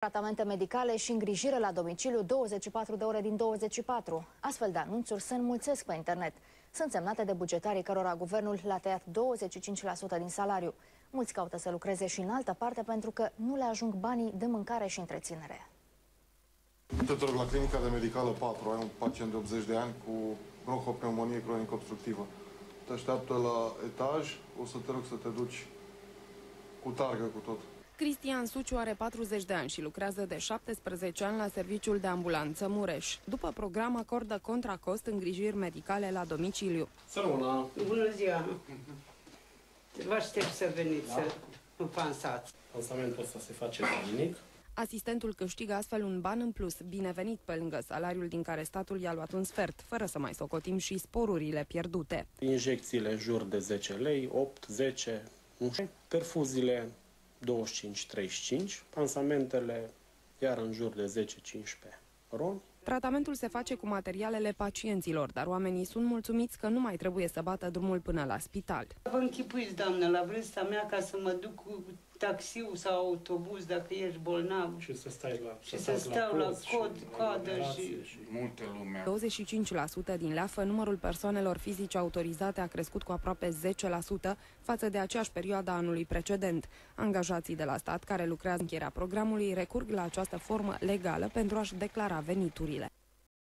Tratamente medicale și îngrijire la domiciliu 24 de ore din 24. Astfel de anunțuri se înmulțesc pe internet. Sunt semnate de bugetarii cărora guvernul le-a tăiat 25% din salariu. Mulți caută să lucreze și în altă parte pentru că nu le ajung banii de mâncare și întreținere. Te rog, la clinica de medicală 4 ai un pacient de 80 de ani cu bronhopneumonie cronic obstructivă. Te așteaptă la etaj, o să te rog să te duci cu targă, cu tot. Cristian Suciu are 40 de ani și lucrează de 17 ani la serviciul de ambulanță Mureș. După program acordă contra cost îngrijiri medicale la domiciliu. Săruna! Bună ziua! Vă aștept să veniți, da? Să mă pansați. Pansamentul ăsta se face zilnic. Asistentul câștigă astfel un ban în plus, binevenit pe lângă salariul din care statul i-a luat un sfert, fără să mai socotim și sporurile pierdute. Injecțiile în jur de 10 lei, 8, 10, 11, perfuziile 25-35, pansamentele iar în jur de 10-15 roni. Tratamentul se face cu materialele pacienților, dar oamenii sunt mulțumiți că nu mai trebuie să bată drumul până la spital. Vă închipuiți, doamnă, la vârsta mea, ca să mă duc cu taxiul sau autobuz dacă ești bolnav. Și să stai la, și să stau la cod, coadă și multe lume. 25% din leafă, numărul persoanelor fizice autorizate a crescut cu aproape 10% față de aceeași perioadă a anului precedent. Angajații de la stat care lucrează în încheierea programului recurg la această formă legală pentru a-și declara veniturile.